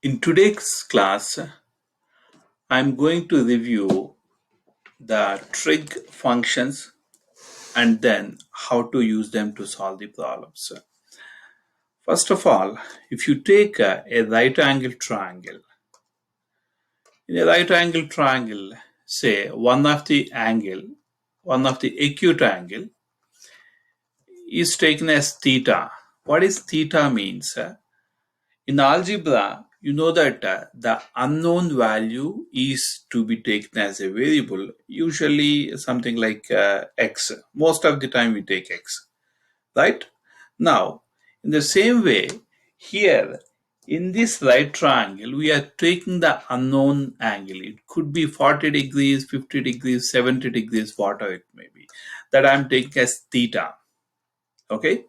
In today's class, I'm going to review the trig functions and then how to use them to solve the problems. First of all, if you take a right angle triangle, in a right angle triangle, say one of the acute angle is taken as theta. What is theta means? In algebra, you know that the unknown value is to be taken as a variable, usually something like x. Most of the time we take x, right? Now, in the same way, here in this right triangle, we are taking the unknown angle. It could be 40 degrees, 50 degrees, 70 degrees, whatever it may be, that I'm taking as theta. Okay?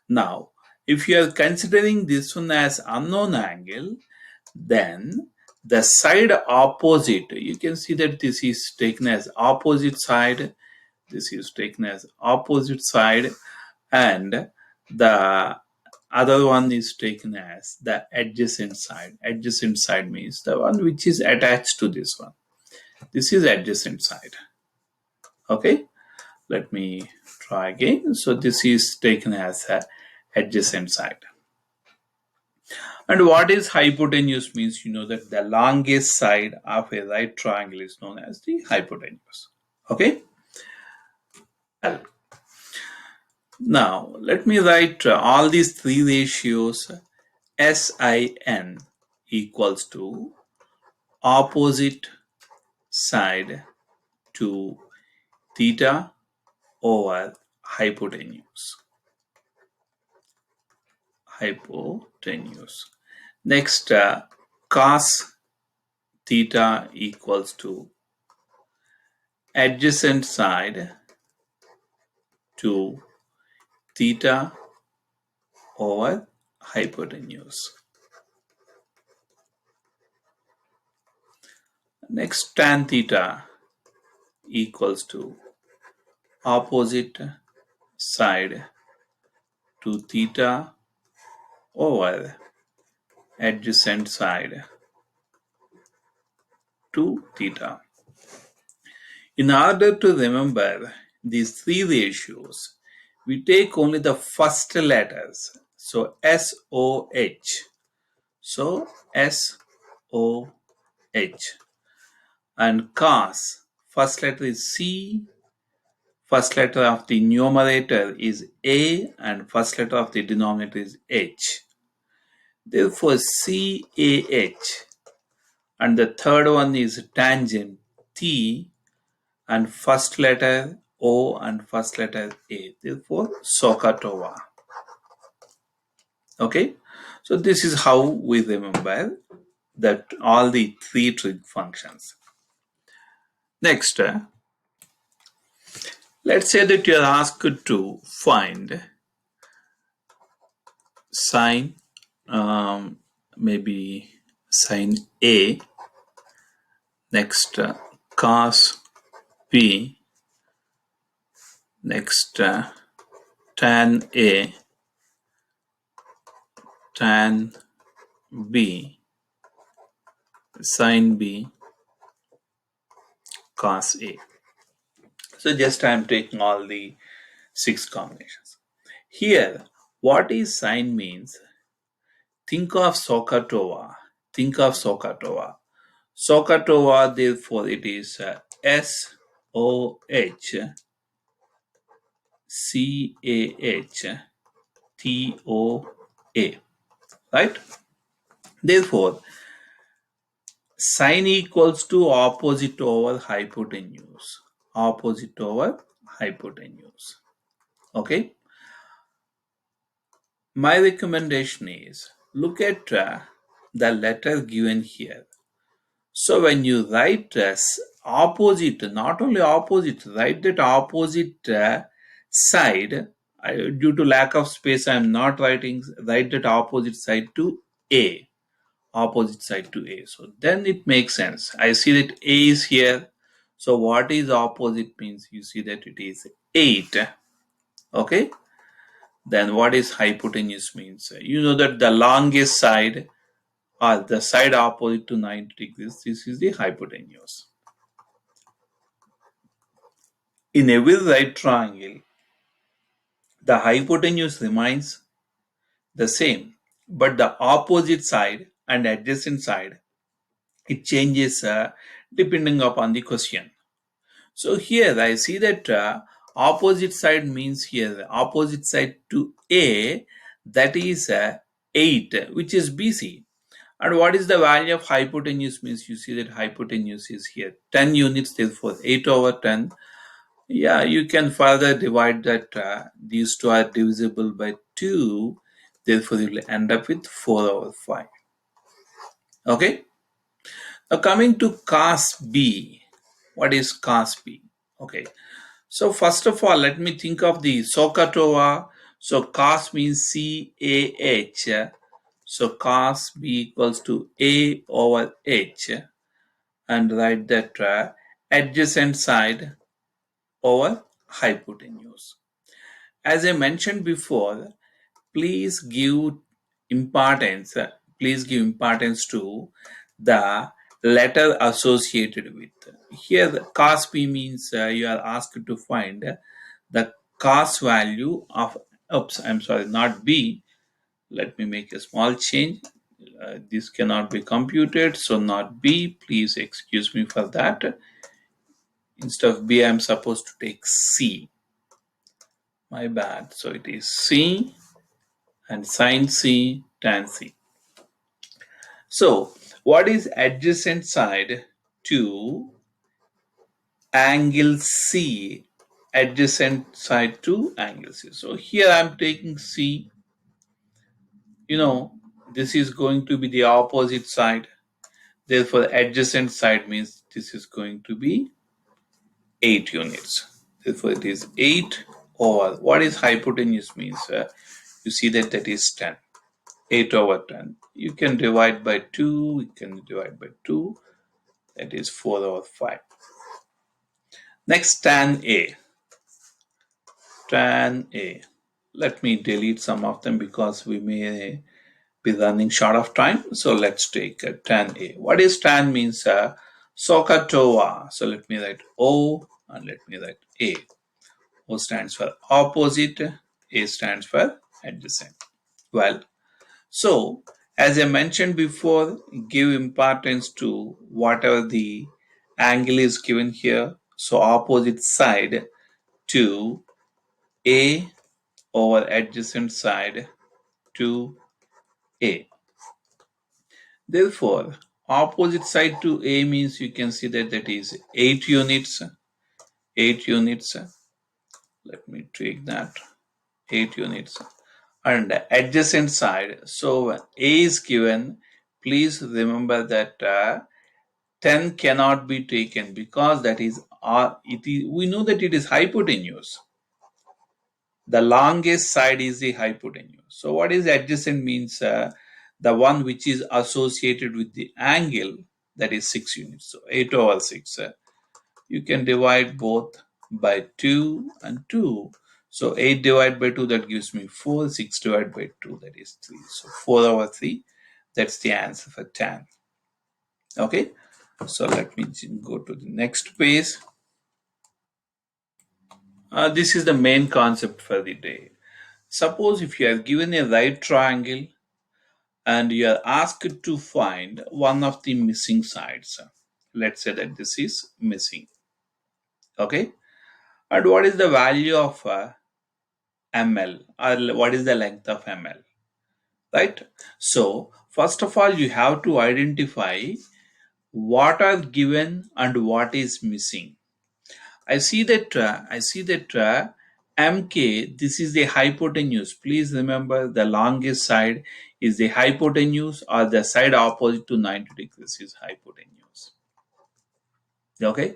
Now, if you are considering this one as unknown angle, then the side opposite, you can see that this is taken as opposite side, this is taken as opposite side, and the other one is taken as the adjacent side. Adjacent side means the one which is attached to this one. This is adjacent side. Okay, let me try again. So this is taken as a adjacent side. And what is hypotenuse means? You know that the longest side of a right triangle is known as the hypotenuse. Okay. Now let me write all these three ratios. SIN equals to opposite side to theta over hypotenuse. Hypotenuse. Next, cos theta equals to adjacent side to theta over hypotenuse. Next, tan theta equals to opposite side to theta over adjacent side to theta. In order to remember these three ratios, we take only the first letters. So SOH. So SOH. And cos, first letter is C, first letter of the numerator is A, and first letter of the denominator is H. Therefore, CAH. And the third one is tangent T, and first letter O and first letter A. Therefore, SOHCAHTOA. Okay, so this is how we remember that all the three trig functions. Next, let's say that you are asked to find sine, maybe sine A, next cos B, next tan A, tan B, sin B, cos A. So just I am taking all the 6 combinations. Here, what is sine means? Think of SOHCAHTOA. Think of SOHCAHTOA. SOHCAHTOA, therefore, it is SOHCAHTOA. Right? Therefore, sine equals to opposite over hypotenuse. Opposite over hypotenuse. Okay? My recommendation is look at the letter given here. So when you write opposite, not only opposite, write that opposite side. Due to lack of space, I am not writing, write that opposite side to A. Opposite side to A. So then it makes sense. I see that A is here. So what is opposite means? You see that it is 8. Okay. Then what is hypotenuse means? You know that the longest side or the side opposite to 90 degrees, this is the hypotenuse. In every right triangle, the hypotenuse remains the same, but the opposite side and adjacent side, it changes depending upon the question. So here I see that opposite side means here the opposite side to A, that is 8, which is BC. And what is the value of hypotenuse means you see that hypotenuse is here 10 units, therefore 8 over 10. Yeah, you can further divide that these two are divisible by 2, therefore you will end up with 4 over 5. Okay. Now coming to cos B. What is cos B? Okay. So first of all, let me think of the SOHCAHTOA. So cos means C-A-H. So cos B equals to A over H. And write that adjacent side over hypotenuse. As I mentioned before, please give importance to the letter associated with. Here the cos b means you are asked to find the cos value of, oops, I'm sorry, not b. Let me make a small change. This cannot be computed, so not b. Please excuse me for that. Instead of b, I'm supposed to take c. My bad. So it is c and sin c, tan c. So what is adjacent side to angle C? Adjacent side to angle C. So here I'm taking C. You know, this is going to be the opposite side. Therefore, adjacent side means this is going to be 8 units. Therefore, it is 8 over, what is hypotenuse means? You see that that is 10. 8 over 10. You can divide by 2. You can divide by 2. That is 4 over 5. Next, tan A. Tan A. Let me delete some of them because we may be running short of time. So let's take tan A. What is tan means? SOHCAHTOA. So let me write O and let me write A. O stands for opposite. A stands for adjacent. Well, so as I mentioned before, give importance to whatever the angle is given here. So opposite side to A over adjacent side to A. Therefore, opposite side to A means you can see that that is 8 units. 8 units. Let me take that. 8 units. And adjacent side. So A is given. Please remember that 10 cannot be taken because that is we know that it is hypotenuse. The longest side is the hypotenuse. So what is adjacent means the one which is associated with the angle, that is 6 units. So 8 over 6. You can divide both by 2 and 2. So 8 divided by 2, that gives me 4. 6 divided by 2, that is 3. So 4 over 3, that's the answer for tan. Okay. So let me go to the next page. This is the main concept for the day. Suppose if you are given a right triangle and you are asked to find one of the missing sides. Let's say that this is missing. Okay. And what is the value of ml, or what is the length of ml? Right. So first of all, you have to identify what are given and what is missing. I see that mk, this is the hypotenuse. Please remember the longest side is the hypotenuse, or the side opposite to 90 degrees is hypotenuse. Okay.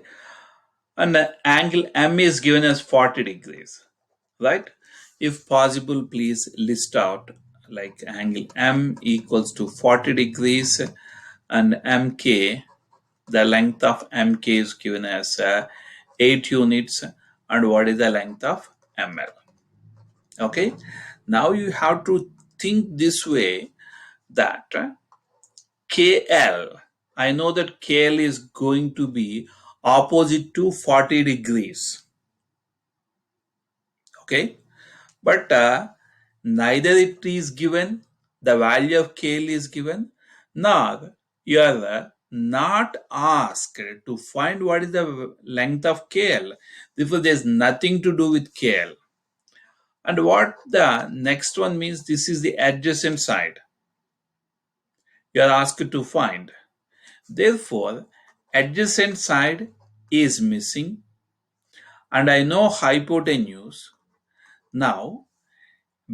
And the angle m is given as 40 degrees. Right. If possible, please list out like angle m equals to 40 degrees and mk, the length of mk is given as 8 units, and what is the length of ml. Okay, now you have to think this way, that KL, I know that KL is going to be opposite to 40 degrees. Okay, but neither it is given, the value of KL is given, nor you are not asked to find what is the length of KL. Therefore, there is nothing to do with KL. And what the next one means, this is the adjacent side you are asked to find. Therefore, adjacent side is missing, and I know hypotenuse. Now,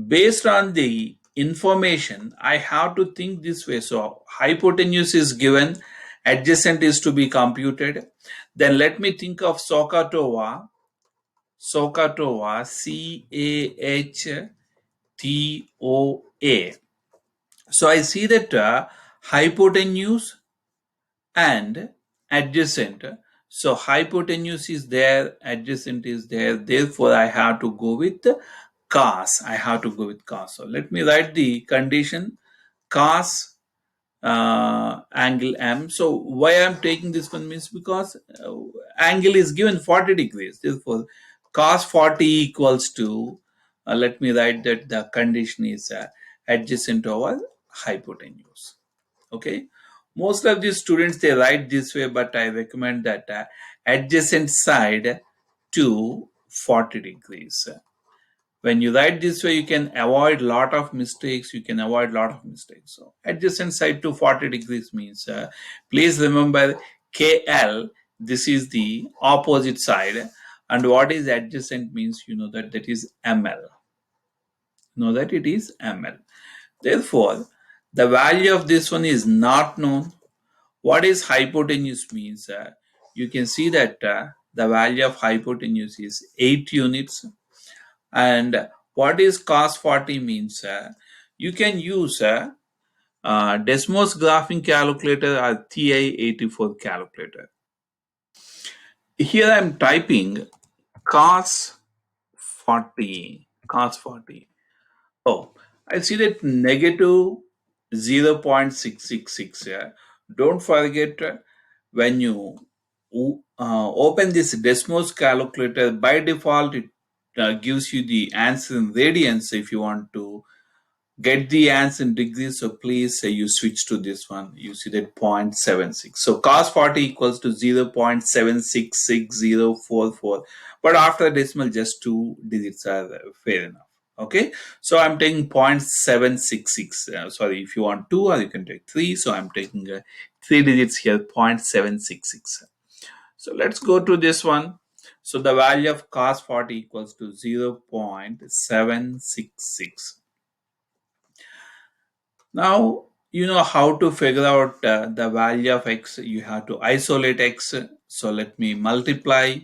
based on the information, I have to think this way. So, hypotenuse is given, adjacent is to be computed. Then let me think of SOHCAHTOA, CAHTOA. So, I see that hypotenuse and adjacent. So hypotenuse is there, adjacent is there. Therefore, I have to go with cos. I have to go with cos. So let me write the condition cos angle M. So why I'm taking this one means because angle is given 40 degrees. Therefore, cos 40 equals to, let me write that the condition is adjacent over hypotenuse. Okay, most of the students they write this way, but I recommend that adjacent side to 40 degrees. When you write this way, you can avoid lot of mistakes. So adjacent side to 40 degrees means, please remember KL, this is the opposite side, and what is adjacent means, you know that is ML. Know that it is ML. Therefore, the value of this one is not known. What is hypotenuse means? You can see that the value of hypotenuse is 8 units. And what is cos 40 means? You can use Desmos graphing calculator or TI-84 calculator. Here I am typing cos 40. Oh, I see that negative 0.666 here. Don't forget, when you open this Desmos calculator, by default it gives you the answer in radians. If you want to get the answer in degrees, so please you switch to this one. You see that 0.76. So cos 40 equals to 0.766044. But after decimal, just 2 digits are fair enough. Okay, so I'm taking 0.766. Sorry, if you want 2, or you can take 3. So I'm taking 3 digits here, 0.766. So let's go to this one. So the value of cos 40 equals to 0.766. Now, you know how to figure out the value of x. You have to isolate x. So let me multiply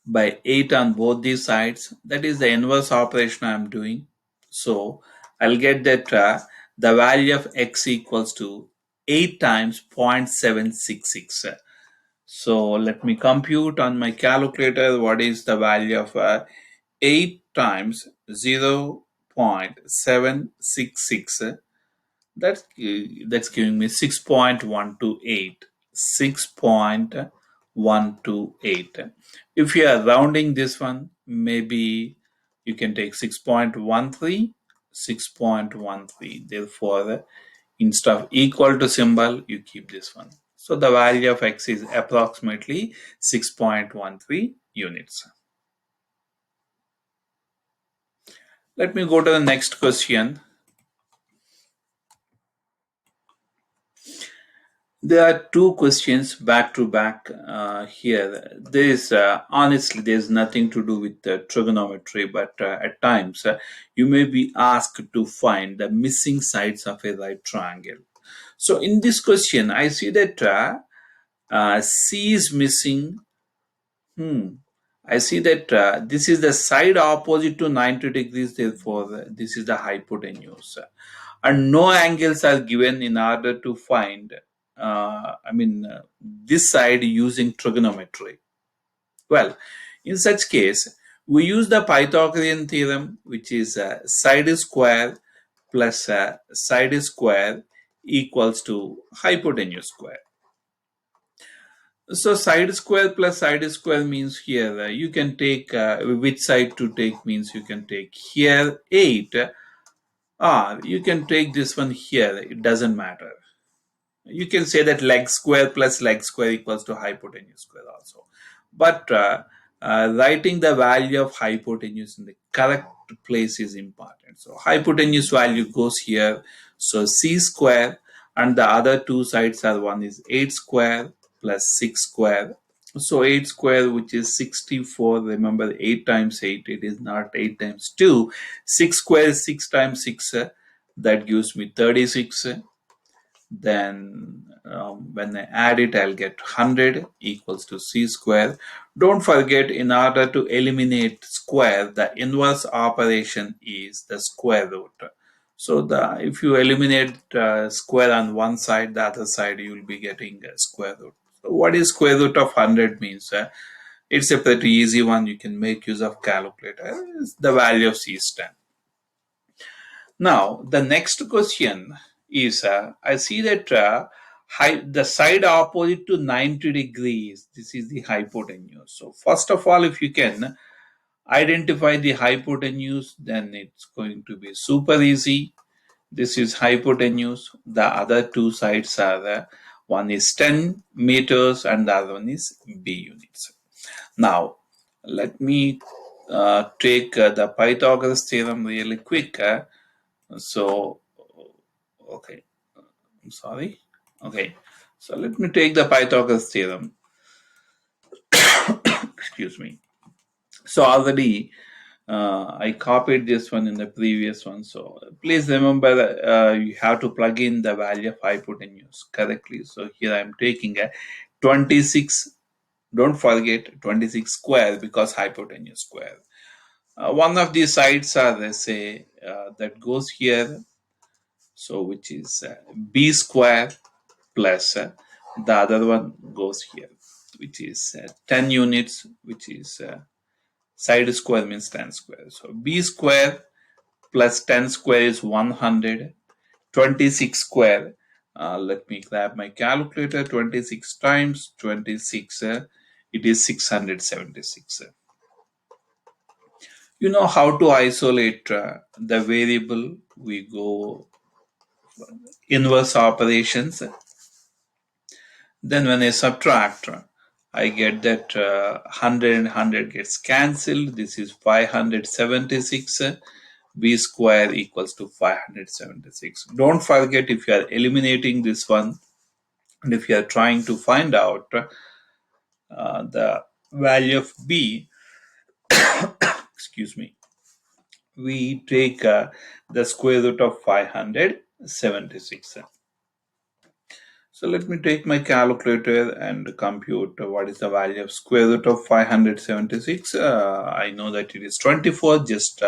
by 8 on both these sides. That is the inverse operation I am doing. So I'll get that the value of x equals to 8 times 0.766. So let me compute on my calculator what is the value of 8 times 0.766. That's giving me 6.128. 6.128. If you are rounding this one, maybe you can take 6.13. 6.13. Therefore, instead of equal to symbol, you keep this one. So the value of x is approximately 6.13 units. Let me go to the next question. There are two questions back to back here. There is honestly, there's nothing to do with trigonometry, but at times you may be asked to find the missing sides of a right triangle. So in this question, I see that C is missing. I see that this is the side opposite to 90 degrees, therefore this is the hypotenuse. And no angles are given in order to find, this side using trigonometry. Well, in such case, we use the Pythagorean theorem, which is side square plus side square equals to hypotenuse square. So side square plus side square means here you can take which side to take means you can take here 8 or you can take this one here, it doesn't matter. You can say that leg square plus leg square equals to hypotenuse square also. But writing the value of hypotenuse in the correct place is important. So hypotenuse value goes here. So c square, and the other two sides are, one is 8 square plus 6 square. So 8 square, which is 64. Remember 8 times 8, it is not 8 times 2. 6 square is 6 times 6. That gives me 36. Then when I add it, I'll get 100 equals to c square. Don't forget, in order to eliminate square, the inverse operation is the square root. So if you eliminate square on one side, the other side you will be getting a square root. So what is square root of 100 means? It's a pretty easy one. You can make use of calculator. The value of c is 10. Now, the next question is, I see that the side opposite to 90 degrees, this is the hypotenuse. So first of all, if you can identify the hypotenuse, then it's going to be super easy. This is hypotenuse. The other two sides are, one is 10 meters and the other one is b units. Now, let me take the Pythagoras theorem really quick. So, okay, I'm sorry. Okay, so let me take the Pythagoras theorem. Excuse me. So already I copied this one in the previous one. So please remember that you have to plug in the value of hypotenuse correctly. So here I'm taking a 26. Don't forget 26 square because hypotenuse square. One of these sides are, let's say, that goes here. So which is b square plus the other one goes here, which is 10 units, which is side square means 10 square. So b square plus 10 square is 100. 26 square, let me grab my calculator. 26 times 26, it is 676. You know how to isolate the variable. We go inverse operations. Then when I subtract, I get that 100 and 100 gets cancelled. This is 576. B square equals to 576. Don't forget, if you are eliminating this one and if you are trying to find out the value of B, excuse me, we take the square root of 576. So let me take my calculator and compute what is the value of square root of 576. I know that it is 24. Just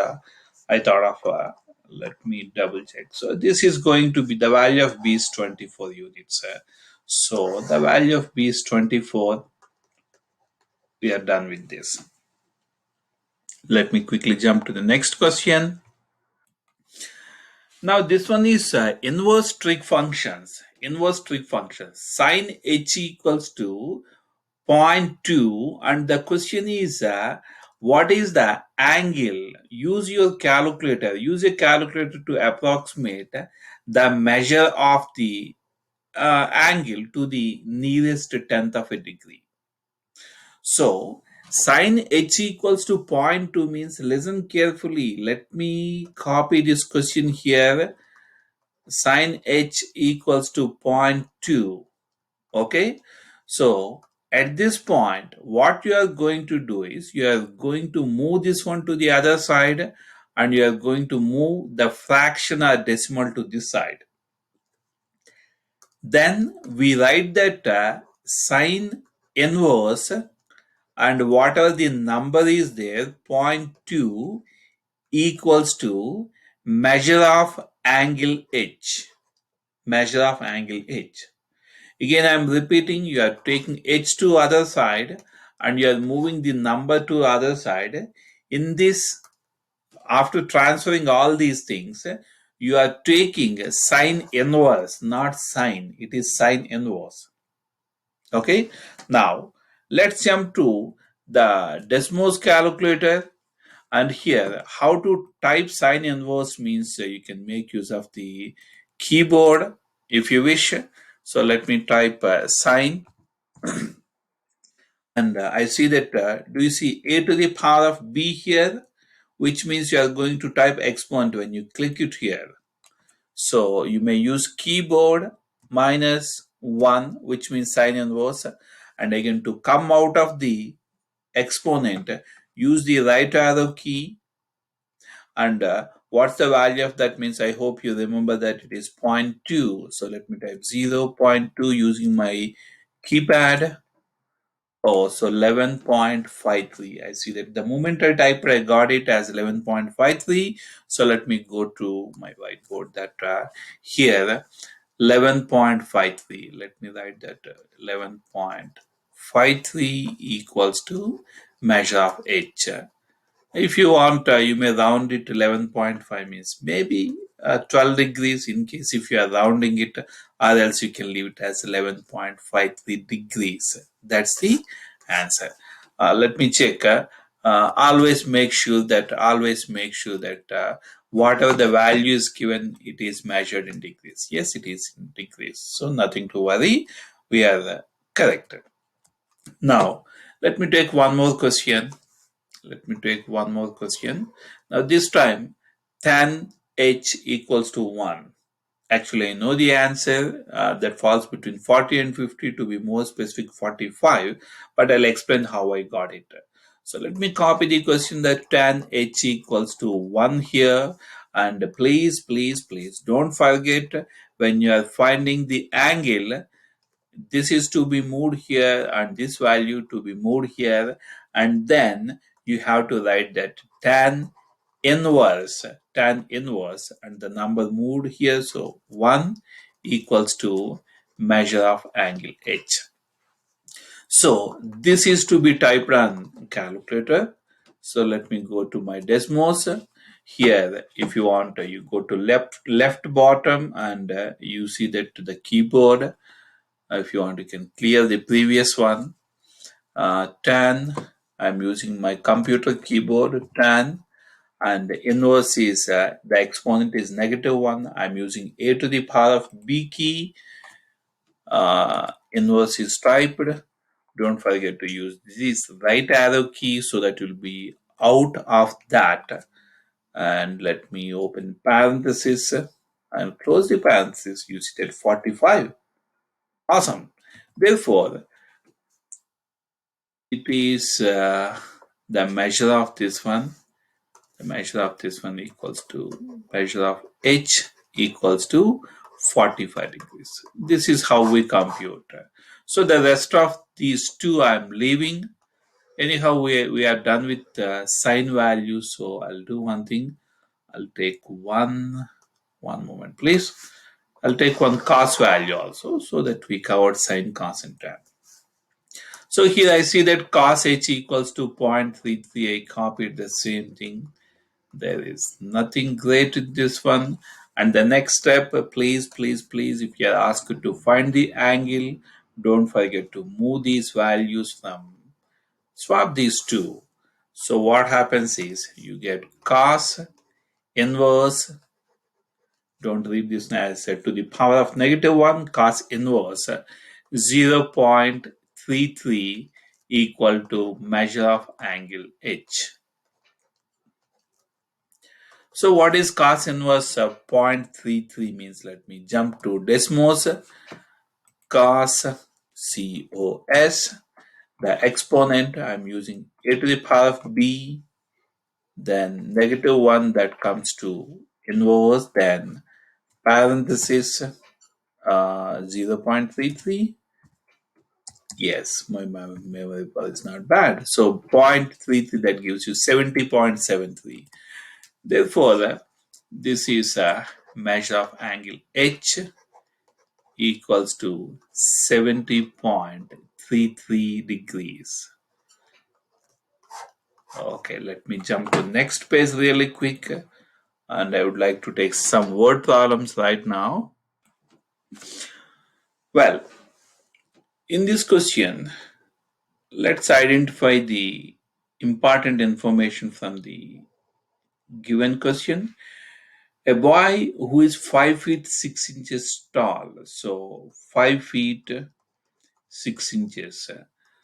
I thought of let me double check. So this is going to be the value of B is 24 units. So the value of B is 24. We are done with this. Let me quickly jump to the next question. Now this one is inverse trig functions. Inverse trig functions. Sine h equals to 0.2, and the question is what is the angle? Use your calculator. Use a calculator to approximate the measure of the angle to the nearest tenth of a degree. So sine h equals to 0.2 means, listen carefully. Let me copy this question here. Sine h equals to 0.2. Okay, so at this point what you are going to do is you are going to move this one to the other side and you are going to move the fraction or decimal to this side. Then we write that sine inverse and whatever the number is there, 0.2 equals to measure of angle h. Measure of angle h. Again, I am repeating, you are taking h to other side and you are moving the number to other side. In this, after transferring all these things, you are taking a sine inverse, not sine. It is sine inverse. Okay. Now let's jump to the Desmos calculator. And here, how to type sine inverse means you can make use of the keyboard if you wish. So let me type sine, and I see that, do you see a to the power of b here, which means you are going to type exponent when you click it here. So you may use keyboard minus 1, which means sine inverse, and again to come out of the exponent, use the right arrow key. And what's the value of that means? I hope you remember that it is 0.2. So let me type 0.2 using my keypad. Oh, so 11.53. I see that the moment I typed, I got it as 11.53. So let me go to my whiteboard that here 11.53. Let me write that 11.53 equals to measure of h. If you want, you may round it 11.5 means maybe 12 degrees in case if you are rounding it, or else you can leave it as 11.53 degrees. That's the answer. Let me check. Always make sure that whatever the value is given, it is measured in degrees. Yes, it is in degrees. So nothing to worry. We are correct. Now, let me take one more question. Now this time tan h equals to 1. Actually, I know the answer that falls between 40 and 50, to be more specific 45, but I'll explain how I got it. So let me copy the question that tan h equals to 1 here, and please don't forget, when you are finding the angle, this is to be moved here and this value to be moved here, and then you have to write that tan inverse and the number moved here, so 1 equals to measure of angle h. So this is to be typed on calculator. So let me go to my Desmos. Here, if you want, you go to left bottom, and you see that the keyboard. If you want, you can clear the previous one. Tan, I'm using my computer keyboard, tan, and the inverse is, the exponent is -1. I'm using a to the power of b key. Inverse is typed. Don't forget to use this right arrow key so that you'll be out of that. And let me open parenthesis and close the parenthesis. You see that 45. Awesome. Therefore, it is the measure of this one. The measure of this one equals to measure of h equals to 45 degrees. This is how we compute. So the rest of these two I'm leaving. Anyhow, we are done with sine values. So I'll do one thing. I'll take one moment, please. I'll take one cos value also, so that we covered sine, cos, and tan. So here I see that cos h equals to 0.33. I copied the same thing. There is nothing great in this one. And the next step, please, if you are asked to find the angle, don't forget to move these values from, swap these two. So what happens is you get cos inverse, don't read this as to the power of -1 cos inverse 0.33 equal to measure of angle h. So what is cos inverse 0.33 means? Let me jump to Desmos. Cos, cos, the exponent, I'm using a to the power of b, then -1 that comes to inverse, then parenthesis 0.33. Yes, my memory power is not bad. So 0.33, that gives you 70.73. Therefore, this is a measure of angle h equals to 70.33 degrees. Okay, let me jump to next page really quick. and I would like to take some word problems right now. Well, in this question, let's identify the important information from the given question. A boy who is 5 feet 6 inches tall, so 5 feet 6 inches.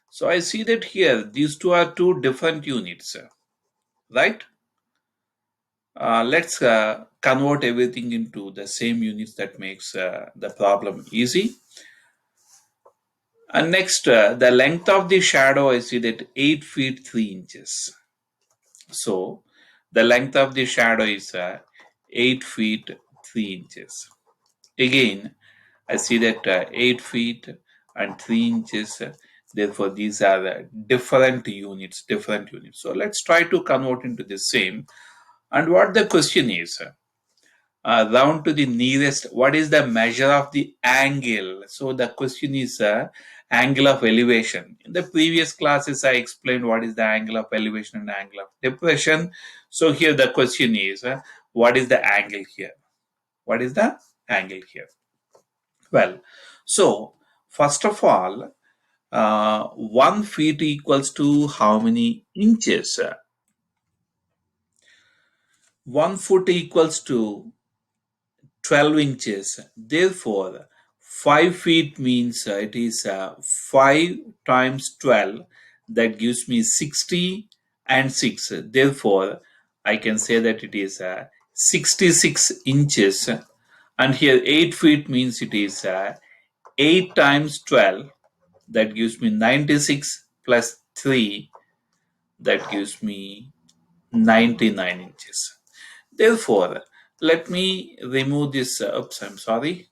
So I see that here these two are two different units, right? Let's convert everything into the same units. That makes the problem easy. And next, the length of the shadow, I see that 8 feet 3 inches. So the length of the shadow is 8 feet 3 inches. Again, I see that 8 feet and 3 inches. Therefore, these are different units, So let's try to convert into the same. And what the question is, round to the nearest, what is the measure of the angle? So the question is angle of elevation. In the previous classes, I explained what is the angle of elevation and angle of depression. So here the question is, what is the angle here? What is the angle here? Well, so first of all, 1 feet equals to how many inches? 1 foot equals to 12 inches. Therefore, 5 feet means it is 5 times 12. That gives me 60 and 6. Therefore, I can say that it is 66 inches. And here 8 feet means it is 8 times 12. That gives me 96 plus 3. That gives me 99 inches. Therefore, let me remove this. Oops, I'm sorry.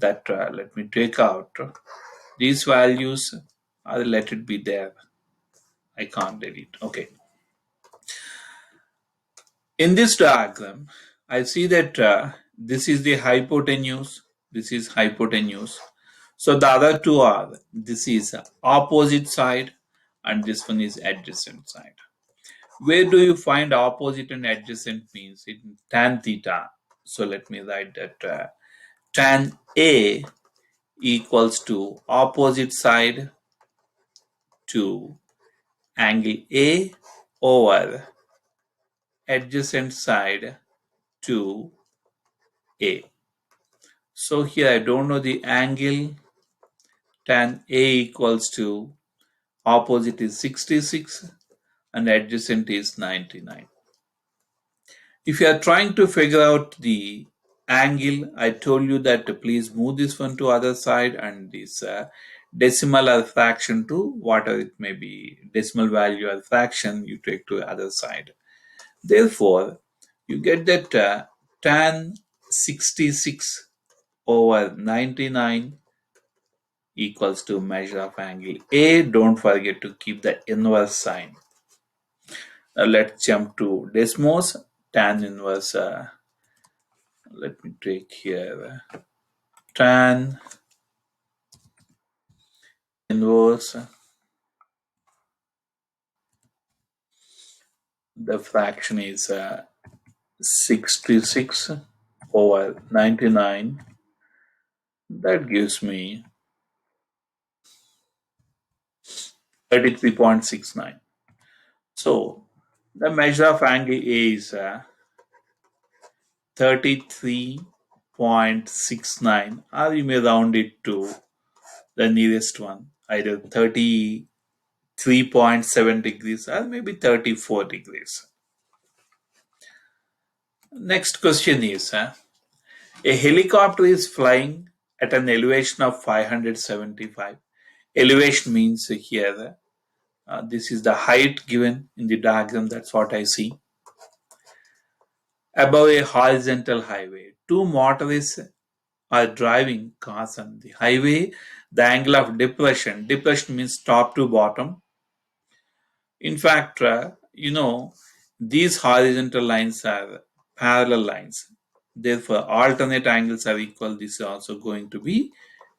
Let me take out these values. I'll let it be there. I can't delete. Okay. In this diagram, I see that this is the hypotenuse. This is hypotenuse. So the other two are, this is opposite side and this one is adjacent side. Where do you find opposite and adjacent means? In tan theta. So let me write that tan A equals to opposite side to angle A over adjacent side to A. So here I don't know the angle. Tan A equals to opposite is 66 and adjacent is 99. If you are trying to figure out the angle, I told you that please move this one to other side and this decimal or fraction to whatever it may be, decimal value or fraction you take to the other side. Therefore, you get that tan 66 over 99 equals to measure of angle A. Don't forget to keep the inverse sign. Now let's jump to Desmos. Tan inverse, let me take here tan inverse, the fraction is 66 over 99. That gives me 33.69. So the measure of angle A is 33.69, or you may round it to the nearest one, either 33.7 degrees or maybe 34 degrees. Next question is, a helicopter is flying at an elevation of 575. Elevation means here, this is the height given in the diagram, that's what I see. Above a horizontal highway, two motorists are driving cars on the highway. The angle of depression means top to bottom. In fact, these horizontal lines are parallel lines. Therefore, alternate angles are equal. This is also going to be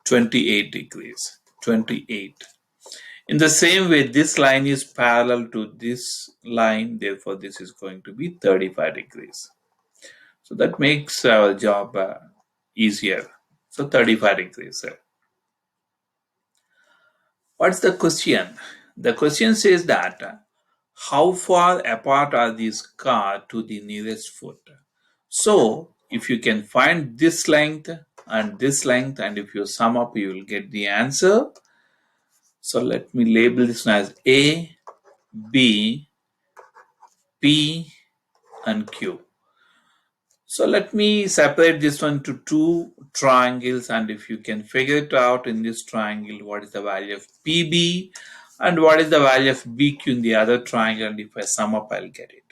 28 degrees. 28. In the same way, this line is parallel to this line. Therefore, this is going to be 35 degrees. So that makes our job easier. So 35 degrees. What's the question? The question says that how far apart are these cars to the nearest foot? So if you can find this length, and if you sum up, you will get the answer. So let me label this one as A, B, P, and Q. So let me separate this one to two triangles, and if you can figure it out in this triangle, what is the value of PB and what is the value of BQ in the other triangle, and if I sum up, I'll get it.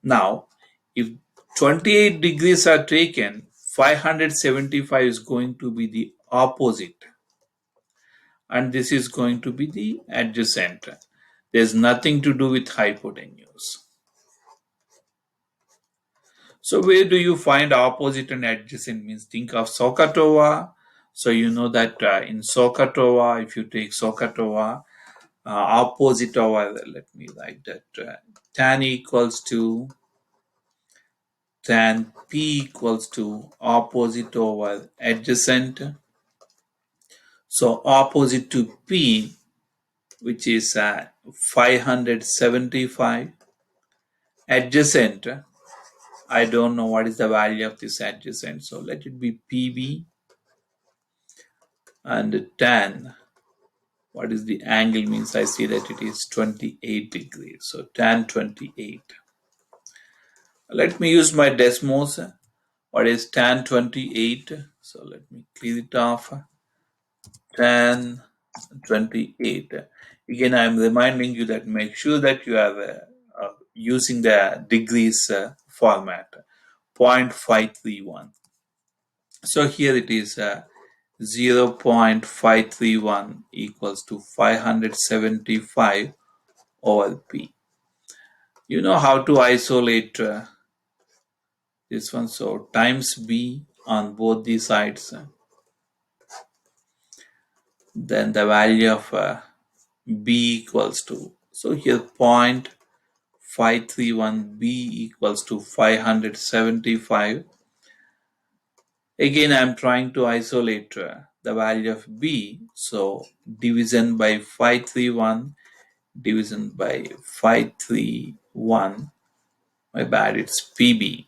Now, if 28 degrees are taken, 575 is going to be the opposite, and this is going to be the adjacent. There's nothing to do with hypotenuse. So where do you find opposite and adjacent means? Think of SOHCAHTOA. So you know that in SOHCAHTOA, if you take SOHCAHTOA, opposite over, let me write that tan equals to tan P equals to opposite over adjacent. So opposite to P, which is 575, adjacent, I don't know what is the value of this adjacent, so let it be PB, and tan, what is the angle means? I see that it is 28 degrees, so tan 28. Let me use my Desmos. What is tan 28? So let me clear it off. Tan 28. Again, I am reminding you that make sure that you are using the degrees format, 0.531. So here it is 0.531 equals to 575 over P. You know how to isolate this one, so times B on both the sides, then the value of B equals to, so here 0.531 B equals to 575. Again, I am trying to isolate the value of B, so division by 531, division by 531, my bad, it's PB,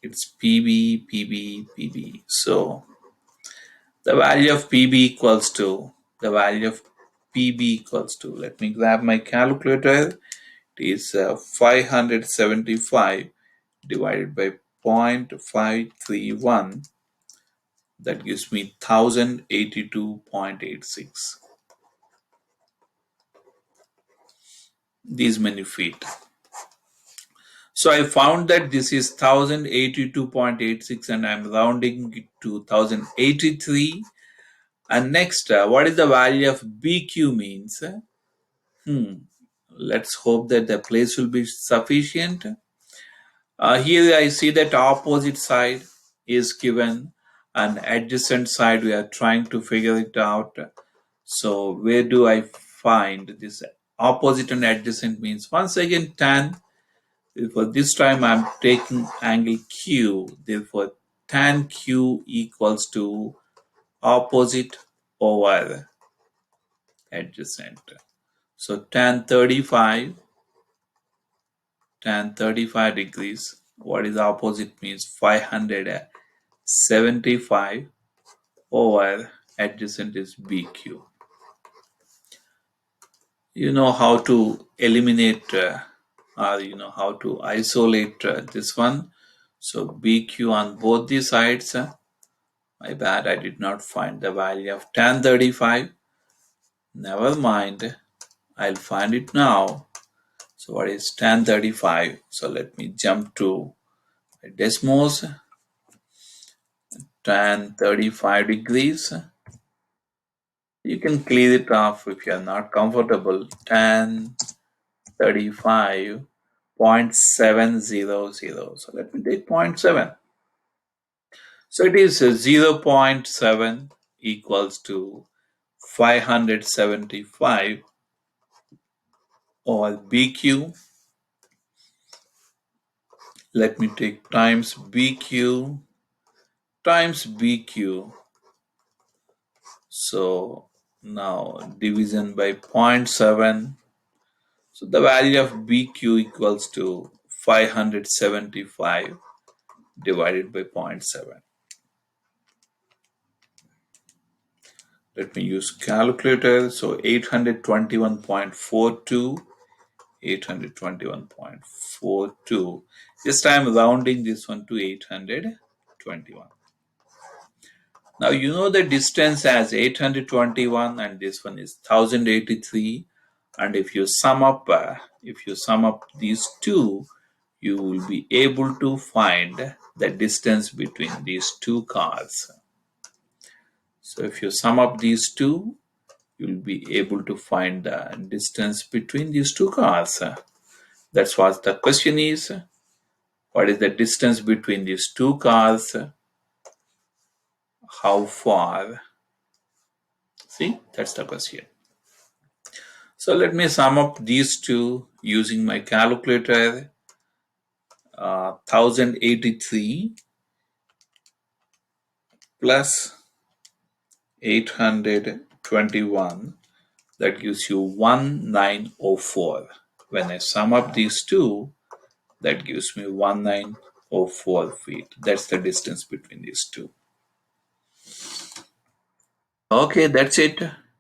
it's PB, PB, PB. So the value of PB equals to, let me grab my calculator, it is 575 divided by 0.531, that gives me 1082.86. These many feet. So I found that this is 1082.86 and I'm rounding it to 1083. And next, what is the value of BQ means? Let's hope that the place will be sufficient. Here I see that opposite side is given and adjacent side we are trying to figure it out. So where do I find this opposite and adjacent means? Once again tan, therefore this time I'm taking angle Q, therefore tan Q equals to opposite over adjacent. So tan 35 degrees, what is opposite means 575 over adjacent is BQ. You know how to eliminate or you know how to isolate this one. So BQ on both the sides. My bad, I did not find the value of tan 35. Never mind, I'll find it now. So what is tan 35? So let me jump to Desmos. Tan 35 degrees. You can clear it off if you are not comfortable. Tan 35.700. So let me take 0.7. So it is 0.7 equals to 575 over BQ. Let me take times BQ times BQ. So now division by 0.7. So the value of BQ equals to 575 divided by 0.7. Let me use calculator. So 821.42. 821.42. Just I am rounding this one to 821. Now you know the distance as 821 and this one is 1083, and if you sum up these two, you will be able to find the distance between these two cars. So if you sum up these two, you will be able to find the distance between these two cars. That's what the question is. What is the distance between these two cars? How far? See, that's the question. So let me sum up these two using my calculator. 1083 plus 821, that gives you 1904. When I sum up these two, that gives me 1904 feet. That's the distance between these two. Okay, that's it.